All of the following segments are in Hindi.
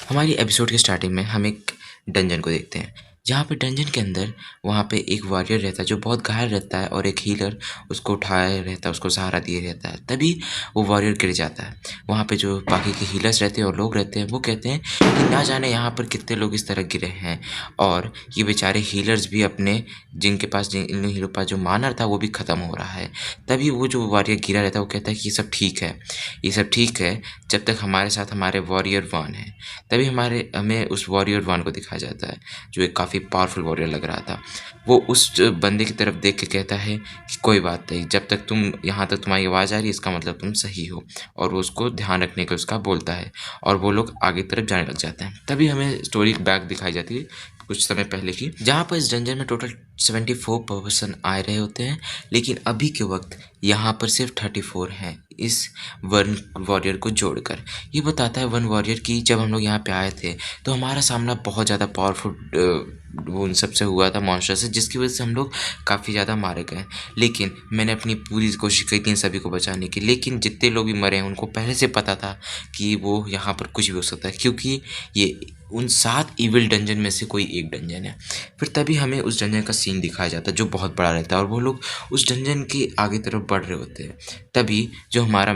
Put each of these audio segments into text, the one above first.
हमारी एपिसोड के स्टार्टिंग में हम एक डंजन को देखते हैं जहाँ पे डंजन के अंदर वहाँ पे एक वॉरियर रहता है जो बहुत घायल रहता है और एक हीलर उसको उठाए रहता है, उसको सहारा दिए रहता है। तभी वो वॉरियर गिर जाता है। वहाँ पे जो बाकी के हीलर्स रहते हैं और लोग रहते हैं वो कहते हैं कि ना जाने यहाँ पर कितने लोग इस तरह गिरे हैं और ये बेचारे हीलर्स भी अपने जिनके पास इन हीरो के पास जो मानर था वो भी ख़त्म हो रहा है। तभी वो जो वॉरियर गिरा रहता है वो कहता है कि ये सब ठीक है, ये सब ठीक है जब तक हमारे साथ हमारे वॉरियर वन है। तभी हमें उस वॉरियर वन को दिखाया जाता है जो एक काफ़ी पावरफुल वॉरियर लग रहा था। वो उस बंदे की तरफ देख के कहता है कि कोई बात नहीं, जब तक तुम यहाँ तक तुम्हारी आवाज़ आ रही है इसका मतलब तुम सही हो। और वो उसको ध्यान रखने का उसका बोलता है और वो लोग आगे तरफ जाने लग जाते हैं। तभी हमें स्टोरी बैक दिखाई जाती है कुछ समय पहले की, जहाँ पर इस डंजन में टोटल 74 पर्सन आ रहे होते हैं, लेकिन अभी के वक्त यहाँ पर सिर्फ 34 हैं इस वन वॉरियर को जोड़कर। ये बताता है वन वॉरियर की जब हम लोग यहाँ पे आए थे तो हमारा सामना बहुत ज़्यादा पावरफुल वो उन सब से हुआ था, मॉन्स्टर से, जिसकी वजह से हम लोग काफ़ी ज़्यादा मारे गए। लेकिन मैंने अपनी पूरी कोशिश की थी इन सभी को बचाने की, लेकिन जितने लोग भी मरे हैं उनको पहले से पता था कि वो यहाँ पर कुछ भी हो सकता है, क्योंकि ये उन 7 इविल डंजन में से कोई एक डंजन है। फिर तभी हमें उस डंजन का सीन दिखाया जाता है जो बहुत बड़ा रहता है और वो लोग उस डंजन के आगे तरफ बढ़ रहे होते हैं। तभी जो हमारा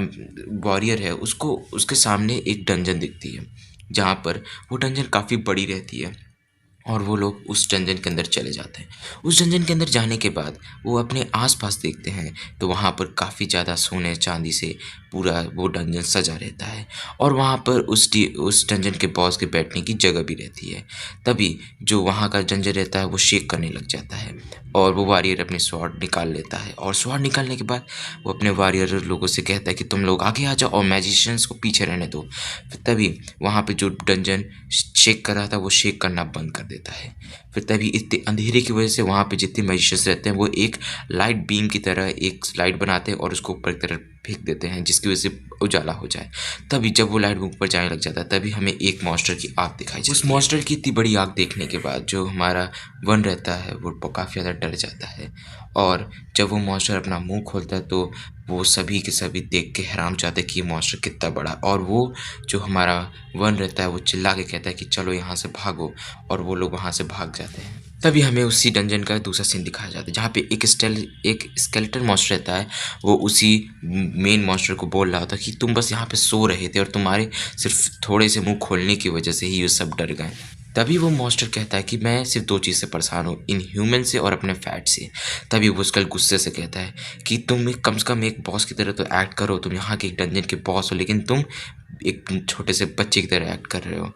वॉरियर है उसको उसके सामने एक डंजन दिखती है जहाँ पर वो डंजन काफ़ी बड़ी रहती है और वो लोग उस डंजन के अंदर चले जाते हैं। उस डंजन के अंदर जाने के बाद वो अपने आसपास देखते हैं तो वहाँ पर काफ़ी ज़्यादा सोने चांदी से पूरा वो डंजन सजा रहता है और वहाँ पर उस डंजन के बॉस के बैठने की जगह भी रहती है। तभी जो वहाँ का डंजन रहता है वो शेक करने लग जाता है और वो वॉरियर अपने स्वॉर्ड निकाल लेता है और स्वॉर्ड निकालने के बाद वो अपने वॉरियर लोगों से कहता है कि तुम लोग आगे आ जाओ और मैजिशियंस को पीछे रहने दो। तभी वहाँ पे जो डंजन शेक कर रहा था वो शेक करना बंद कर देता है। फिर तभी इतने अंधेरे की वजह से वहाँ पे जितने मैजिशियंस रहते हैं वो एक लाइट बीम की तरह एक लाइट बनाते हैं और उसको ऊपर की तरफ फेंक देते हैं जिसकी वजह से उजाला हो जाए। तभी जब वो लाइट ऊपर जाने लग जाता है तभी हमें एक मॉन्स्टर की आग दिखाई जाती है। उस मॉन्स्टर की इतनी बड़ी आग देखने के बाद जो हमारा वन रहता है वो काफ़ी ज़्यादा डर जाता है और जब वो मॉन्स्टर अपना मुंह खोलता है तो वो सभी के सभी देख के हैरान हो जाते हैं कि ये मॉन्स्टर कितना बड़ा। और वो जो हमारा वन रहता है वो चिल्ला के कहता है कि चलो यहाँ से भागो और वो लोग वहाँ से भाग जाते हैं। तभी हमें उसी डंजन का दूसरा सीन दिखाया जाता है जहाँ पे एक स्केलेटन मॉन्स्टर रहता है। वो उसी मेन मॉन्स्टर को बोल रहा था कि तुम बस यहाँ पे सो रहे थे और तुम्हारे सिर्फ थोड़े से मुंह खोलने की वजह से ही ये सब डर गए। तभी वो मॉन्स्टर कहता है कि मैं सिर्फ 2 चीज़ से परेशान हूँ, इन ह्यूमन से और अपने फैट से। तभी वो उसका गुस्से से कहता है कि तुम एक कम से कम एक बॉस की तरह तो एक्ट करो, तुम यहाँ के एक डंजन के बॉस हो लेकिन तुम एक छोटे से बच्चे की तरह एक्ट कर रहे हो।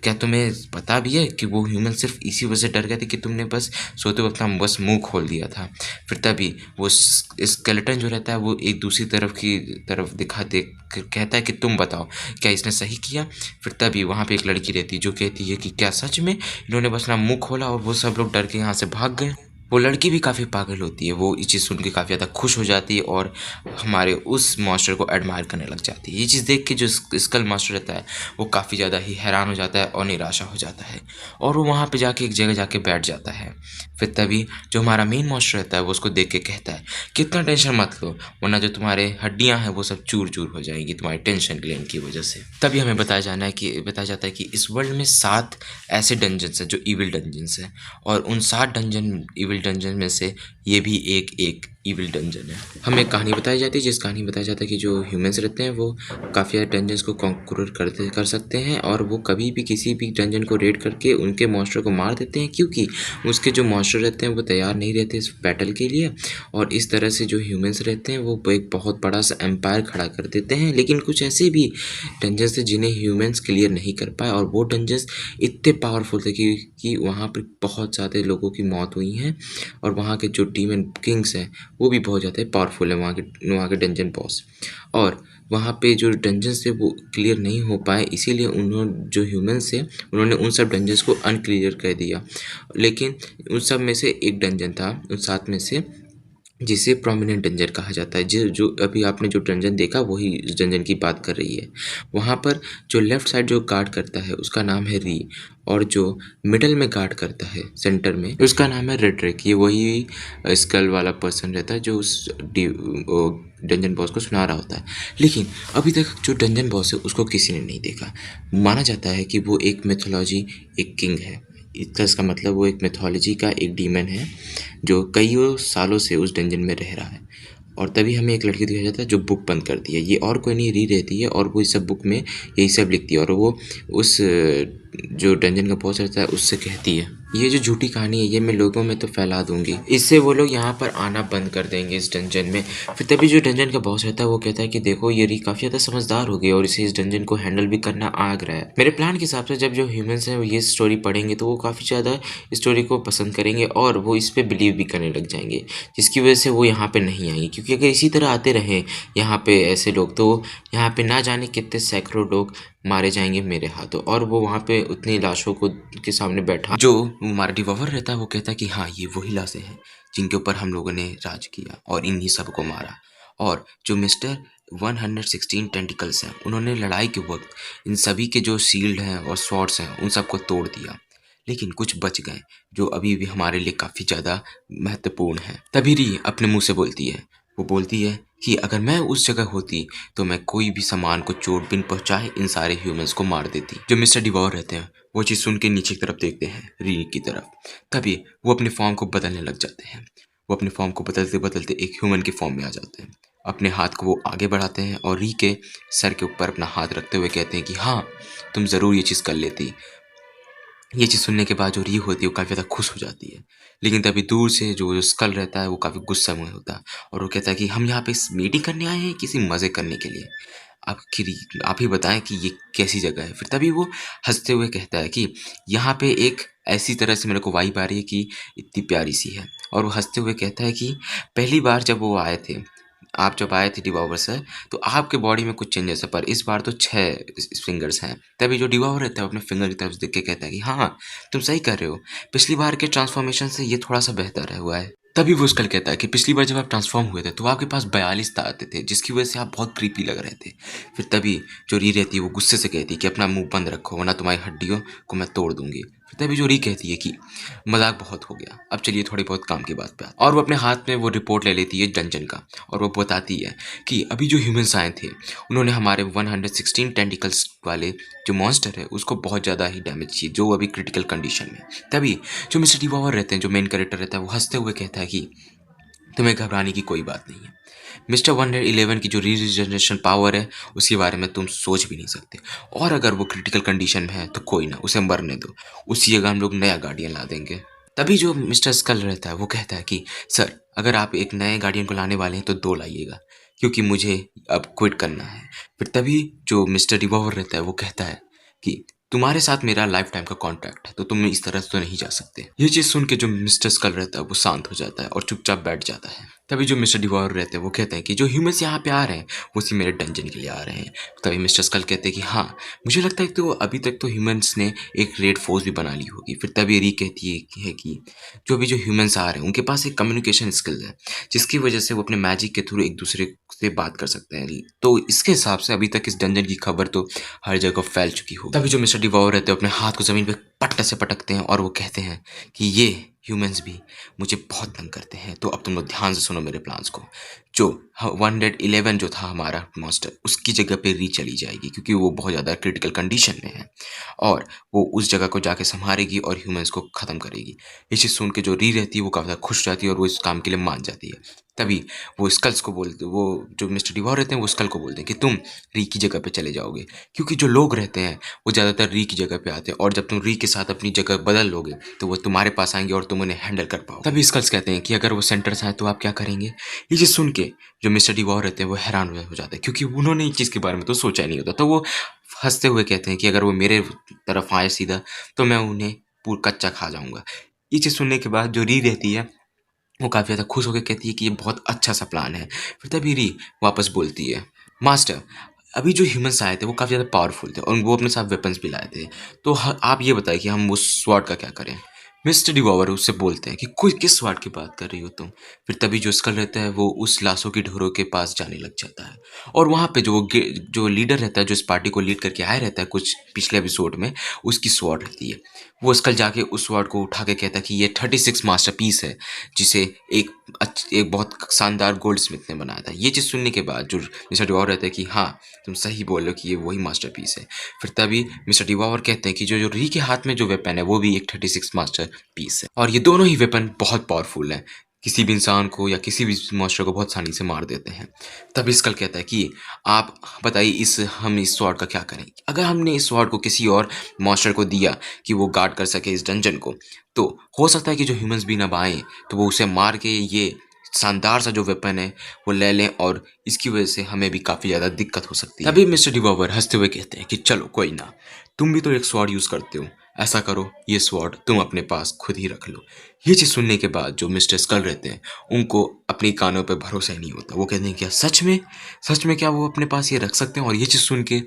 क्या तुम्हें पता भी है कि वो ह्यूमन सिर्फ इसी वजह से डर गए थे कि तुमने बस सोते वक्त अपना बस मुंह खोल दिया था। फिर तभी वो स्केलेटन जो रहता है वो एक दूसरी तरफ की तरफ दिखा दे कहता है कि तुम बताओ क्या इसने सही किया। फिर तभी वहाँ पे एक लड़की रहती है जो कहती है कि क्या सच में इन्होंने बस अपना मुंह खोला और वो सब लोग डर के यहाँ से भाग गए। वो लड़की भी काफ़ी पागल होती है, वो ये चीज़ सुन के काफ़ी ज़्यादा खुश हो जाती है और हमारे उस मॉन्स्टर को एडमायर करने लग जाती है। ये चीज़ देख के जो स्कल मास्टर रहता है वो काफ़ी ज़्यादा ही हैरान हो जाता है और निराशा हो जाता है और वो वहाँ पे जाके एक जगह जाके बैठ जाता है। फिर तभी जो हमारा मेन मॉन्स्टर रहता है वो उसको देख के कहता है कितना टेंशन मत लो, वरना जो तुम्हारे हड्डियाँ हैं वो सब चूर चूर हो जाएंगी तुम्हारे टेंशन ग्लैंड की वजह से। तभी हमें बताया जाता है कि इस वर्ल्ड में 7 ऐसे डंजन्स हैं जो इविल डंजन्स हैं और उन 7 इविल डंजन में से ये भी एक इविल डंजन है। हमें कहानी बताई जाती है जिस कहानी बताया जाता है कि जो ह्यूमंस रहते हैं वो काफ़ी सारे डंजन्स को कॉन्कर कर सकते हैं और वो कभी भी किसी भी डंजन को रेड करके उनके मॉन्स्टर को मार देते हैं, क्योंकि उसके जो मॉन्स्टर रहते हैं वो तैयार नहीं रहते इस बैटल के लिए। और इस तरह से जो ह्यूमंस रहते हैं वो एक बहुत बड़ा सा एम्पायर खड़ा कर देते हैं। लेकिन कुछ ऐसे भी डंजन्स थे जिन्हें ह्यूमंस क्लियर नहीं कर पाए और वो डंजन्स इतने पावरफुल थे कि वहाँ पर बहुत ज़्यादा लोगों की मौत हुई हैं और वहाँ के जो डीमन किंग्स हैं वो भी बहुत ज़्यादा पावरफुल है, वहाँ के डंजन बॉस। और वहाँ पे जो डंजन्स थे वो क्लियर नहीं हो पाए, इसीलिए उन्होंने जो ह्यूमंस थे उन्होंने उन सब डंजन्स को अनक्लियर कर दिया। लेकिन उन सब में से एक डंजन था उन 7 में से जिसे प्रोमिनेंट डंजन कहा जाता है। जो अभी आपने जो डंजन देखा वही इस डंजन की बात कर रही है। वहाँ पर जो लेफ्ट साइड जो गार्ड करता है उसका नाम है री, और जो मिडल में गार्ड करता है सेंटर में उसका नाम है रेड्रिक। ये वही स्कल वाला पर्सन रहता है जो उस डंजन बॉस को सुना रहा होता है। लेकिन अभी तक जो डंजन बॉस है उसको किसी ने नहीं देखा। माना जाता है कि वो एक मिथोलॉजी, एक किंग है। इसका मतलब वो एक मिथोलॉजी का एक डीमन है जो कईयों सालों से उस डंजन में रह रहा है। और तभी हमें एक लड़की दिखाया जाता है जो बुक बंद करती है। ये और कोई नहीं, री रहती है, और वो इस सब बुक में यही सब लिखती है। और वो उस जो डंजन का बॉस रहता है उससे कहती है, ये जो झूठी कहानी है ये मैं लोगों में तो फैला दूंगी, इससे वो लोग यहाँ पर आना बंद कर देंगे इस डंजन में। फिर तभी जो डंजन का बॉस रहता है वो कहता है कि देखो ये री काफ़ी ज़्यादा समझदार हो गई और इसे इस डंजन को हैंडल भी करना आ रहा है। मेरे प्लान के हिसाब से जब जो ह्यूमंस हैं वो ये स्टोरी पढ़ेंगे तो वो काफ़ी ज़्यादा स्टोरी को पसंद करेंगे और वो इस पर बिलीव भी करने लग जाएंगे, जिसकी वजह से वो यहाँ पे नहीं आएंगे। क्योंकि अगर इसी तरह आते रहे यहाँ पे ऐसे लोग तो यहाँ पे ना जाने कितने सैकड़ों लोग मारे जाएंगे मेरे हाथों। और वो वहाँ पे उतनी लाशों को के सामने बैठा जो हमारा डिवॉवर रहता है वो कहता है कि हाँ ये वही लाशें हैं जिनके ऊपर हम लोगों ने राज किया और इन्हीं सबको मारा। और जो मिस्टर 116 टेंटिकल्स हैं उन्होंने लड़ाई के वक्त इन सभी के जो शील्ड हैं और स्वॉर्ड्स हैं उन सबको तोड़ दिया, लेकिन कुछ बच गए जो अभी भी हमारे लिए काफ़ी ज़्यादा महत्वपूर्ण है। तभी री अपने मुंह से बोलती है, वो बोलती है कि अगर मैं उस जगह होती तो मैं कोई भी सामान को चोट बिन पहुंचाए इन सारे ह्यूमंस को मार देती। जो मिस्टर डिवॉर रहते हैं वो चीज़ सुन के नीचे की तरफ देखते हैं, री की तरफ। तभी वो अपने फॉर्म को बदलने लग जाते हैं। वो अपने फॉर्म को बदलते बदलते एक ह्यूमन के फॉर्म में आ जाते हैं। अपने हाथ को वो आगे बढ़ाते हैं और री के सर के ऊपर अपना हाथ रखते हुए कहते हैं कि हाँ तुम ज़रूर ये चीज़ कर लेती। ये चीज़ सुनने के बाद जो री होती है वो काफ़ी ज़्यादा खुश हो जाती है। लेकिन तभी दूर से जो स्कल रहता है वो काफ़ी गुस्सा में होता है और वो कहता है कि हम यहाँ पे मीटिंग करने आए हैं किसी मज़े करने के लिए। आप ही बताएं कि ये कैसी जगह है। फिर तभी वो हंसते हुए कहता है कि यहाँ पे एक ऐसी तरह से मेरे को वाइब आ रही है कि इतनी प्यारी सी है। और वो हंसते हुए कहता है कि पहली बार जब वो आए थे, आप जब आए थे डिवॉवर सर, तो आपके बॉडी में कुछ चेंजेस है, पर इस बार तो 6 फिंगर्स हैं। तभी जो डिवॉवर रहता है वो अपने फिंगर की तरफ देख के कहता है कि हाँ तुम सही कर रहे हो, पिछली बार के ट्रांसफॉर्मेशन से ये थोड़ा सा बेहतर है हुआ है। तभी वो स्कल कहता है कि पिछली बार जब आप ट्रांसफॉर्म हुए थे तो आपके पास 42 दांत थे जिसकी वजह से आप बहुत क्रीपी लग रहे थे। फिर तभी जो री रहती है वो गुस्से से कहती है कि अपना मुंह बंद रखो वरना तुम्हारी हड्डियों को मैं तोड़ दूंगी। फिर तभी जो री कहती है कि मजाक बहुत हो गया, अब चलिए थोड़ी बहुत काम की बात पे और वो अपने हाथ में वो रिपोर्ट ले लेती है डंजन का और वो बताती है कि अभी जो ह्यूमंस आए थे उन्होंने हमारे 116 टेंटिकल्स वाले जो मॉन्स्टर है उसको बहुत ज़्यादा ही डैमेज किए जो अभी क्रिटिकल कंडीशन में। तभी जो मिस्टर डिवॉवर रहते हैं जो मेन कैरेक्टर रहता है वो हंसते हुए कहता है कि तुम्हें घबराने की कोई बात नहीं है। मिस्टर 111 की जो रीजनरेशन पावर है उसके बारे में तुम सोच भी नहीं सकते, और अगर वो क्रिटिकल कंडीशन में है तो कोई ना, उसे मरने दो, उसी जगह हम लोग नया गार्डियन ला देंगे। तभी जो मिस्टर स्कल रहता है वो कहता है कि सर अगर आप एक नए गार्डियन को लाने वाले हैं तो 2 लाइएगा क्योंकि मुझे अब क्विट करना है। फिर तभी जो मिस्टर रिवॉल्वर रहता है वो कहता है कि तुम्हारे साथ मेरा लाइफ टाइम का कॉन्ट्रैक्ट है तो तुम इस तरह से तो नहीं जा सकते। ये चीज़ सुन के जो मिस्टर स्कल रहता है वो शांत हो जाता है और चुपचाप बैठ जाता है। तभी जो मिस्टर डिवॉर रहते हैं वो कहते हैं कि जो ह्यूमंस यहाँ पे आ रहे हैं वो उसी मेरे डंजन के लिए आ रहे हैं। तभी मिस्टर स्कल कहते हैं कि हाँ मुझे लगता है तो अभी तक तो ह्यूमंस ने एक रेड फोर्स भी बना ली होगी। फिर तभी री कहती है कि जो अभी जो ह्यूमंस आ रहे हैं उनके पास एक कम्युनिकेशन स्किल है जिसकी वजह से वो अपने मैजिक के थ्रू एक दूसरे से बात कर सकते हैं। तो इसके हिसाब से अभी तक इस डंजन की खबर तो हर जगह फैल चुकी हो। तभी जो मिस्टर डिवॉर रहते हैं अपने हाथ को जमीन पे पट्टे से पटकते हैं और वो कहते हैं कि ये ह्यूमंस भी मुझे बहुत तंग करते हैं, तो अब तुम लोग ध्यान से सुनो मेरे प्लान्स को। जो 111 जो था हमारा मॉन्स्टर उसकी जगह पे री चली जाएगी क्योंकि वो बहुत ज़्यादा क्रिटिकल कंडीशन में है और वो उस जगह को जाके संभालेगी और ह्यूमंस को ख़त्म करेगी। ये चीज़ सुन के जो री रहती है वो काफ़ी खुश रहती है और वो इस काम के लिए मान जाती है। तभी वो स्कल्स को बोलते, वो जो मिस्टर डिवॉर रहते हैं वो स्कल को बोलते हैं कि तुम री की जगह पे चले जाओगे क्योंकि जो लोग रहते हैं वो ज़्यादातर री की जगह पे आते हैं और जब तुम री के साथ अपनी जगह बदल लोगे तो वो तुम्हारे पास आएंगे और तुम उन्हें हैंडल कर पाओ। तभी स्कल्स कहते हैं कि अगर वो सेंटर से आए तो आप क्या करेंगे। ये चीज़ सुन के जो मिस्टर डिवॉर रहते हैं वो हैरान हो जाते हैं क्योंकि उन्होंने इस चीज़ के बारे में तो सोचा ही नहीं होता। तो वो हंसते हुए कहते हैं कि अगर वो मेरे तरफ आए सीधा तो मैं उन्हें पूरा कच्चा खा जाऊंगा। ये चीज़ सुनने के बाद जो री रहती है वो काफ़ी ज़्यादा खुश होकर कहती है कि ये बहुत अच्छा सा प्लान है। फिर तभी री वापस बोलती है, मास्टर अभी जो ह्यूमंस आए थे वो काफ़ी ज़्यादा पावरफुल थे और वो अपने साथ वेपन्स भी लाए थे, तो आप ये बताइए कि हम उस स्वॉर्ड का क्या करें। मिस्टर डिवॉवर उससे बोलते हैं कि कोई किस स्वाड की बात कर रही हो तुम। फिर तभी जो स्कल रहता है वो उस लाशों की ढोरों के पास जाने लग जाता है और वहाँ पे जो लीडर रहता है, जो इस पार्टी को लीड करके आया रहता है कुछ पिछले एपिसोड में, उसकी स्वॉर्ड रहती है। वो स्कल जाके उस स्वॉर्ड को उठा के कहता है कि ये 36 मास्टरपीस है, जिसे एक एक बहुत शानदार गोल्ड स्मिथ ने बनाया था। ये चीज़ सुनने के बाद जो मिस्टर डिवॉवर रहता है कि हाँ, तुम सही बोल रहे हो कि ये वही मास्टरपीस है। फिर तभी मिस्टर डिवॉवर कहते हैं कि जो जो री के हाथ में जो वेपन है वो भी एक 36 मास्टर पीस है और ये दोनों ही वेपन बहुत पावरफुल है, किसी भी इंसान को या किसी भी मॉन्स्टर को बहुत आसानी से मार देते हैं। तभी स्कल कहता है कि आप बताइए हम इस स्वॉर्ड का क्या करें। अगर हमने इस स्वॉर्ड को किसी और मॉन्स्टर को दिया कि वो गार्ड कर सके इस डंजन को, तो हो सकता है कि जो ह्यूमंस भी अब आएँ तो वो उसे मार के ये शानदार सा जो वेपन है वो ले लें और इसकी वजह से हमें भी काफ़ी ज़्यादा दिक्कत हो सकती है। तभी मिस्टर डिवॉवर हंसते हुए कहते हैं कि चलो कोई ना, तुम भी तो एक स्वॉर्ड यूज़ करते हो, ऐसा करो ये स्वॉर्ड तुम अपने पास खुद ही रख लो। ये चीज़ सुनने के बाद जो मिस्टर स्कल रहते हैं उनको अपनी कानों पे भरोसा ही नहीं होता। वो कहते हैं क्या सच में? सच में क्या वो अपने पास ये रख सकते हैं? और ये चीज़ सुन के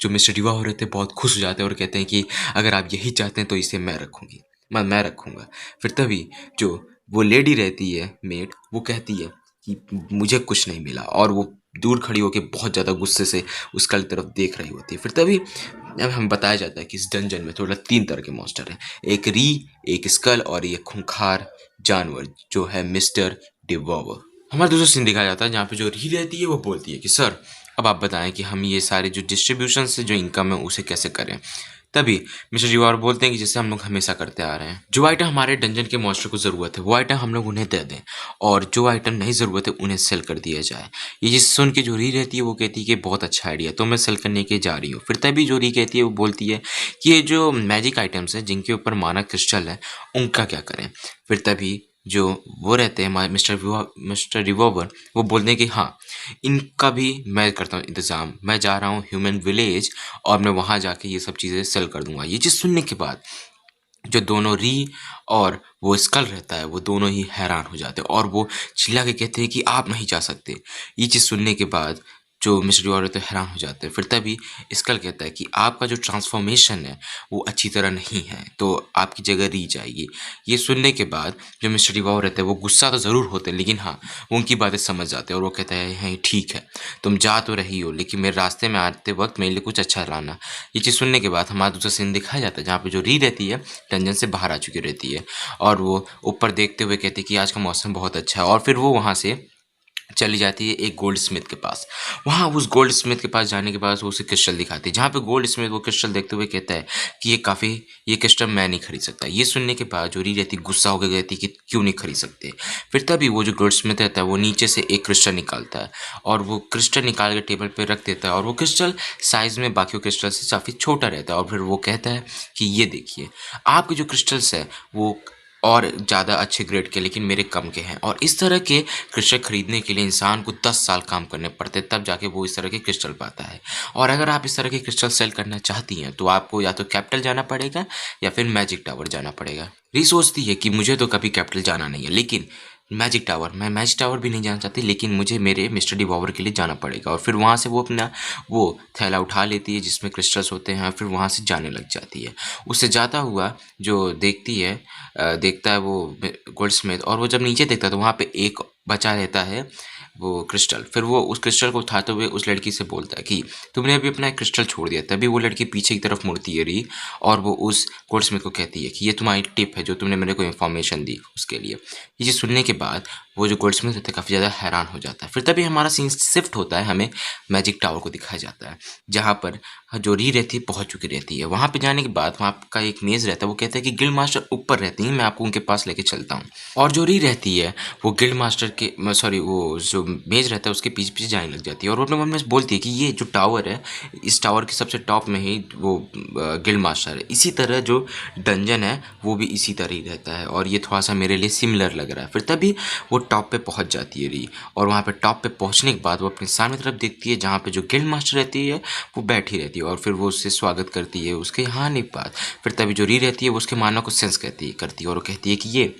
जो मिस्टर डिवॉवर रहते हैं बहुत खुश हो जाते हैं और कहते हैं कि अगर आप यही चाहते हैं तो इसे मैं रखूँगी, मैं रखूँगा। फिर तभी जो वो लेडी रहती है मेड, वो कहती है कि मुझे कुछ नहीं मिला और वो दूर खड़ी होकर बहुत ज़्यादा गुस्से से उसका तरफ देख रही होती है। फिर तभी अब हम बताया जाता है कि इस डंजन में टोटल 3 तरह के मॉन्स्टर हैं, एक री, एक स्कल और एक खूंखार जानवर जो है मिस्टर डिवॉवर। हमारा दूसरा सीन दिखाया जाता है जहाँ पे जो री रहती है वो बोलती है कि सर अब आप बताएं कि हम ये सारे जो डिस्ट्रीब्यूशन से जो इनकम है उसे कैसे करें। तभी मिस्टर जीवार बोलते हैं कि जैसे हम लोग हमेशा करते आ रहे हैं, जो आइटम हमारे डंजन के मॉन्स्टर को ज़रूरत है वो आइटम हम लोग उन्हें दे दें और जो आइटम नहीं ज़रूरत है उन्हें सेल कर दिया जाए। ये चीज़ सुन के जो री रहती है वो कहती है कि बहुत अच्छा आइडिया है, तो मैं सेल करने के जा रही हूँ। फिर तभी जो री कहती है वो बोलती है कि ये जो मैजिक आइटम्स हैं जिनके ऊपर माना क्रिस्टल है उनका क्या करें। फिर तभी जो वो रहते हैं मिस्टर रिवॉल्वर, वो बोलते हैं कि हाँ, इनका भी मैं करता हूँ इंतज़ाम, मैं जा रहा हूँ ह्यूमन विलेज और मैं वहाँ जाके ये सब चीज़ें सेल कर दूंगा। ये चीज़ सुनने के बाद जो दोनों री और वो स्कल रहता है वो दोनों ही हैरान हो जाते हैं और वो चिल्ला के कहते हैं कि आप नहीं जा सकते। ये चीज़ सुनने के बाद जो मिस्टर और तो हैरान हो जाते हैं। फिर तभी स्कल कहता है कि आपका जो ट्रांसफॉर्मेशन है वो अच्छी तरह नहीं है, तो आपकी जगह री जाएगी। ये सुनने के बाद जो मिस्टर रिवॉल्वर रहते हैं वो गुस्सा तो ज़रूर होते हैं, लेकिन हाँ, वो उनकी बातें समझ जाते हैं और वो कहता है हाँ ठीक है, तुम जा तो रही हो लेकिन मेरे रास्ते में आते वक्त मेरे लिए कुछ अच्छा लाना। ये चीज़ सुनने के बाद हमारा दूसरा सीन दिखाया जाता है जहाँ पे जो री रहती है डंजन से बाहर आ चुकी रहती है और वो ऊपर देखते हुए कहती है कि आज का मौसम बहुत अच्छा है और फिर वो वहाँ से चली जाती है एक गोल्ड स्मिथ के पास। वहाँ उस गोल्ड स्मिथ के पास जाने के बाद वो उसे क्रिस्टल दिखाती है, जहाँ पे गोल्ड स्मिथ वो क्रिस्टल देखते हुए कहता है कि ये क्रिस्टल मैं नहीं खरीद सकता। ये सुनने के बाद जो री रहती गुस्सा होकर कहती कि क्यों नहीं खरीद सकते। फिर तभी वो जो गोल्ड स्मिथ रहता है वो नीचे से एक क्रिस्टल निकालता है और वो क्रिस्टल निकाल के टेबल पर रख देता है और वो क्रिस्टल साइज में बाकी क्रिस्टल से काफ़ी छोटा रहता है और फिर वो कहता है कि ये देखिए, आपके जो क्रिस्टल्स है वो और ज़्यादा अच्छे ग्रेड के लेकिन मेरे कम के हैं और इस तरह के क्रिस्टल खरीदने के लिए इंसान को 10 साल काम करने पड़ते हैं, तब जाके वो इस तरह के क्रिस्टल पाता है। और अगर आप इस तरह के क्रिस्टल सेल करना चाहती हैं तो आपको या तो कैपिटल जाना पड़ेगा या फिर मैजिक टावर जाना पड़ेगा। री सोचती है कि मुझे तो कभी कैपिटल जाना नहीं है, लेकिन मैं मैजिक टावर भी नहीं जाना चाहती, लेकिन मुझे मेरे मिस्टर डिवॉवर के लिए जाना पड़ेगा। और फिर वहाँ से वो अपना वो थैला उठा लेती है जिसमें क्रिस्टल्स होते हैं, फिर वहाँ से जाने लग जाती है। उससे जाता हुआ जो देखता है वो गोल्ड स्मिथ, और वो जब नीचे देखता है तो वहाँ पे एक बचा रहता है वो क्रिस्टल। फिर वो उस क्रिस्टल को उठाते हुए उस लड़की से बोलता है कि तुमने अभी अपना एक क्रिस्टल छोड़ दिया। तभी वो लड़की पीछे की तरफ मुड़ती है री और वो उस गोल्ड स्मिथ को कहती है कि ये तुम्हारी टिप है जो तुमने मेरे को इन्फॉर्मेशन दी उसके लिए। ये चीज़ सुनने के बाद वो जो गोल्ड स्मिथ होता है काफ़ी ज़्यादा हैरान हो जाता है। फिर तभी हमारा सीन शिफ्ट होता है, हमें मैजिक टावर को दिखाया जाता है जहाँ पर जो री रहती है पहुँच चुकी रहती है। वहाँ पे जाने के बाद वहाँ का एक मेज़ रहता है, वो कहता है कि गिल्ड मास्टर ऊपर रहती हैं, मैं आपको उनके पास लेके चलता हूँ। और जो री रहती है वो गिल्ड मास्टर के सॉरी वो जो मेज़ रहता है उसके पीछे पीछे जाने लग जाती है और वो अपने मन में बोलती है कि ये जो टावर है इस टावर के सबसे टॉप में ही वो गिल्ड मास्टर है। इसी तरह जो डंजन है वो भी इसी तरह ही रहता है और ये थोड़ा सा मेरे लिए सिमिलर लग रहा है। फिर तभी वो टॉप पे पहुंच जाती है री और वहाँ पे टॉप पे पहुंचने के बाद वो अपने सामने तरफ देखती है जहाँ पे जो गिल्ड मास्टर रहती है वो बैठी रहती है और फिर वो उससे स्वागत करती है उसके यहाँ नहीं बात। फिर तभी जो री रहती है वो उसके मानव को सेंस करती है और वो कहती है कि ये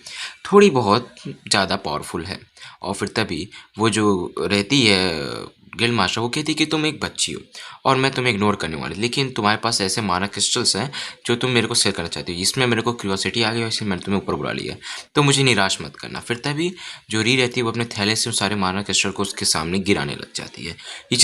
थोड़ी बहुत ज़्यादा पावरफुल है। और फिर तभी वो जो रहती है गिल्ड मास्टर वो कहती है कि तुम एक बच्ची हो और मैं तुम्हें इग्नोर करने वाली, लेकिन तुम्हारे पास ऐसे माना क्रिस्टल्स हैं जो तुम मेरे को शेयर करना चाहती हो। इसमें मेरे को क्यूरियोसिटी आ गई और इसलिए मैंने तुम्हें ऊपर बुला लिया, तो मुझे निराश मत करना। फिर तभी जो री रहती है वो अपने थैले से उन सारे माना क्रिस्टल को उसके सामने गिराने लग जाती है। ये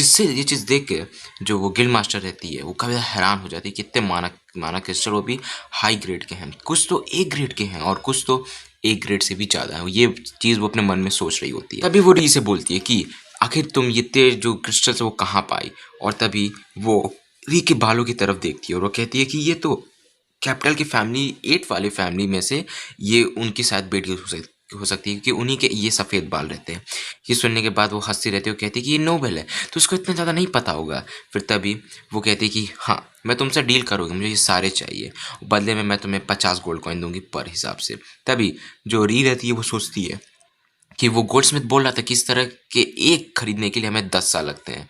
चीज़ देख के जो वो गिल्ड मास्टर रहती है वो काफ़ी हैरान हो जाती है कि इतने माना क्रिस्टल वो भी हाई ग्रेड के हैं, कुछ तो ए ग्रेड के हैं और कुछ तो एक ग्रेड से भी ज़्यादा है। ये चीज़ वो अपने मन में सोच रही होती है। तभी वो री से बोलती है कि आखिर तुम ये तेज जो क्रिस्टल्स वो कहाँ पाई। और तभी वो री के बालों की तरफ देखती है और वो कहती है कि ये तो कैपिटल की फैमिली 8 वाली फैमिली में से ये उनकी शायद बेटी हो सकती है कि उन्हीं के ये सफ़ेद बाल रहते हैं। ये सुनने के बाद वो हंसती रहती है और कहती है कि ये नोबेल है तो उसको इतना ज़्यादा नहीं पता होगा। फिर तभी वो कहती है कि हाँ मैं तुमसे डील करूँगी, मुझे ये सारे चाहिए, बदले में मैं तुम्हें 50 गोल्ड कॉइन दूंगी पर हिसाब से। तभी जो री रहती है वो सोचती है कि वो गोल्डस्मिथ बोल रहा था कि इस तरह के एक खरीदने के लिए हमें 10 साल लगते हैं।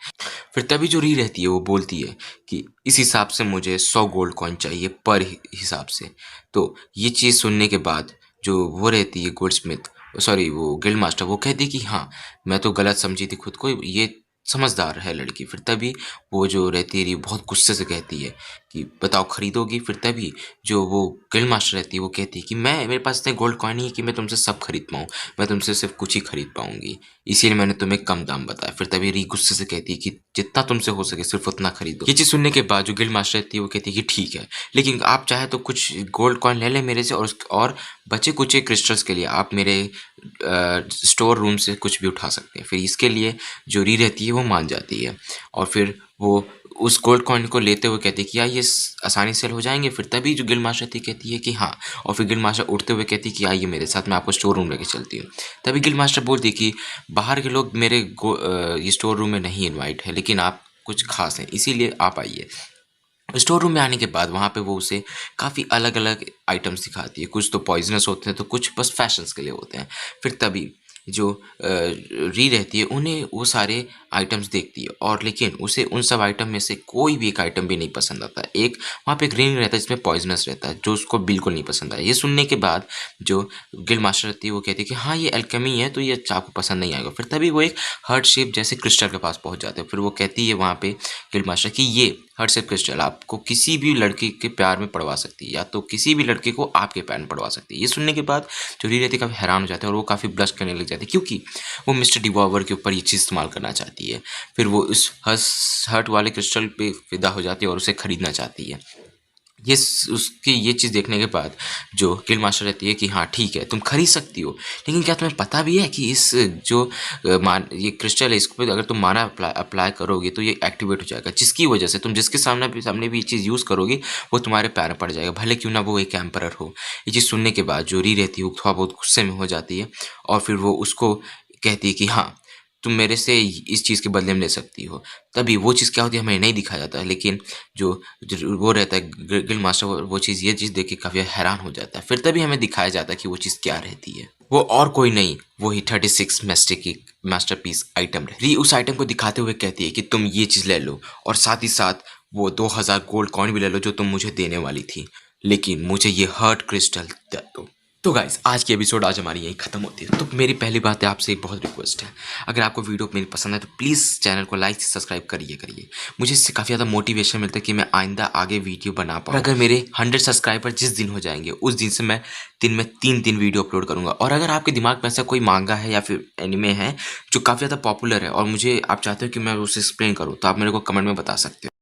फिर तभी जो री रहती है वो बोलती है कि इस हिसाब से मुझे 100 गोल्ड कॉइन चाहिए पर हिसाब से। तो ये चीज़ सुनने के बाद जो वो रहती है गोल्डस्मिथ, सॉरी वो गिल्ड मास्टर, वो कहती है कि हाँ मैं तो गलत समझी थी खुद को, ये समझदार है लड़की। फिर तभी वो जो रहती है री बहुत गुस्से से कहती है कि बताओ खरीदोगी। फिर तभी जो वो गिल्ड मास्टर रहती है वो कहती है कि मैं मेरे पास इतने गोल्ड कॉइन नहीं है कि मैं तुमसे सब खरीद पाऊँ, मैं तुमसे सिर्फ कुछ ही खरीद पाऊंगी, इसीलिए मैंने तुम्हें कम दाम बताया। फिर तभी री गुस्से से कहती है कि जितना तुमसे हो सके सिर्फ उतना खरीदो। ये चीज़ सुनने के बाद जो गिल्ड मास्टर रहती है वो कहती है कि ठीक है, लेकिन आप चाहे तो कुछ गोल्ड कॉइन ले लें मेरे से और बचे कुचे क्रिस्टल्स के लिए आप मेरे स्टोर रूम से कुछ भी उठा सकते हैं। फिर इसके लिए जो री रहती है वो मान जाती है और फिर वो उस गोल्ड कॉइन को लेते हुए कहती है कि यार ये आसानी से हो जाएंगे। फिर तभी जो गिल्ड मास्टर थी कहती है कि हाँ, और फिर गिल्ड मास्टर उठते हुए कहती है कि आइए मेरे साथ, मैं आपको स्टोर रूम लेके चलती हूँ। तभी गिल्ड मास्टर बोलती है कि बाहर के लोग मेरे ये स्टोर रूम में नहीं इन्वाइट है, लेकिन आप कुछ खास हैं इसीलिए आप आइए। स्टोर रूम में आने के बाद वहाँ पे वो उसे काफ़ी अलग अलग आइटम्स दिखाती है, कुछ तो पॉइजनस होते हैं तो कुछ बस फैशंस के लिए होते हैं। फिर तभी जो री रहती है उन्हें वो सारे आइटम्स देखती है और लेकिन उसे उन सब आइटम में से कोई भी एक आइटम भी नहीं पसंद आता है। एक वहाँ पे एक रिंग रहता है जिसमें पॉइजनस रहता है जो उसको बिल्कुल नहीं पसंद आया। ये सुनने के बाद जो गिल्ड मास्टर रहती है वो कहती है कि हाँ ये एल्केमी है तो ये आपको पसंद नहीं आएगा। फिर तभी वो एक हार्ट शेप जैसे क्रिस्टल के पास पहुँच जाते हैं। फिर वो कहती है वहाँ पे गिल्ड मास्टर कि ये हार्ट शेप क्रिस्टल आपको किसी भी लड़की के प्यार में पड़वा सकती है या तो किसी भी लड़के को आपके प्यार में पड़वा सकती है। ये सुनने के बाद जो री रहती है काफ़ी हैरान हो जाते हैं और वो काफ़ी ब्लश करने लग जाती है क्योंकि वो मिस्टर डिवॉल्वर के ऊपर ये चीज़ इस्तेमाल करना चाहती है। फिर वो उस हर्ट वाले क्रिस्टल पे फिदा हो जाती है और उसे खरीदना चाहती है। उसकी ये चीज़ देखने के बाद जो गिल्ड मास्टर रहती है कि हाँ ठीक है तुम खरीद सकती हो, लेकिन क्या तुम्हें पता भी है कि इस जो ये क्रिस्टल है इसको अगर तुम माना अप्लाई करोगे तो ये एक्टिवेट हो जाएगा, जिसकी वजह से तुम जिसके सामने भी ये चीज़ यूज़ करोगे वो तुम्हारे पैर में पड़ जाएगा, भले क्यों ना वो एक एम्परर हो। ये चीज़ सुनने के बाद जो री रहती है वो थोड़ा बहुत गुस्से में हो जाती है और फिर वो उसको कहती है कि हाँ तुम मेरे से इस चीज़ के बदले में ले सकती हो। तभी वो चीज़ क्या होती है हमें नहीं दिखाया जाता है, लेकिन जो वो रहता है गिल्ड मास्टर वो चीज़ ये चीज़ देख के काफ़ी हैरान हो जाता है। फिर तभी हमें दिखाया जाता है कि वो चीज़ क्या रहती है। वो और कोई नहीं, वही 36 मेस्टिक की मास्टरपीस आइटम री उस आइटम को दिखाते हुए कहती है कि तुम ये चीज़ ले लो और साथ ही साथ वो 2000 गोल्ड कॉइन भी ले लो जो तुम मुझे देने वाली थी, लेकिन मुझे ये हर्ट क्रिस्टल दे दो। तो गाइस आज की एपिसोड आज हमारी यहीं ख़त्म होती है। तो मेरी पहली बात है आपसे एक बहुत रिक्वेस्ट है, अगर आपको वीडियो मेरी पसंद है तो प्लीज़ चैनल को लाइक सब्सक्राइब करिए। मुझे इससे काफ़ी ज़्यादा मोटिवेशन मिलता है कि मैं आइंदा आगे वीडियो बना पाऊँ। अगर मेरे 100 सब्सक्राइबर जिस दिन हो जाएंगे उस दिन से मैं दिन में 3 वीडियो अपलोड करूँगा। और अगर आपके दिमाग में ऐसा कोई मांगा है या फिर एनिमे है जो काफ़ी ज़्यादा पॉपुलर है और मुझे आप चाहते हो कि मैं उसे एक्सप्लेन करूँ तो आप मेरे को कमेंट में बता सकते हो।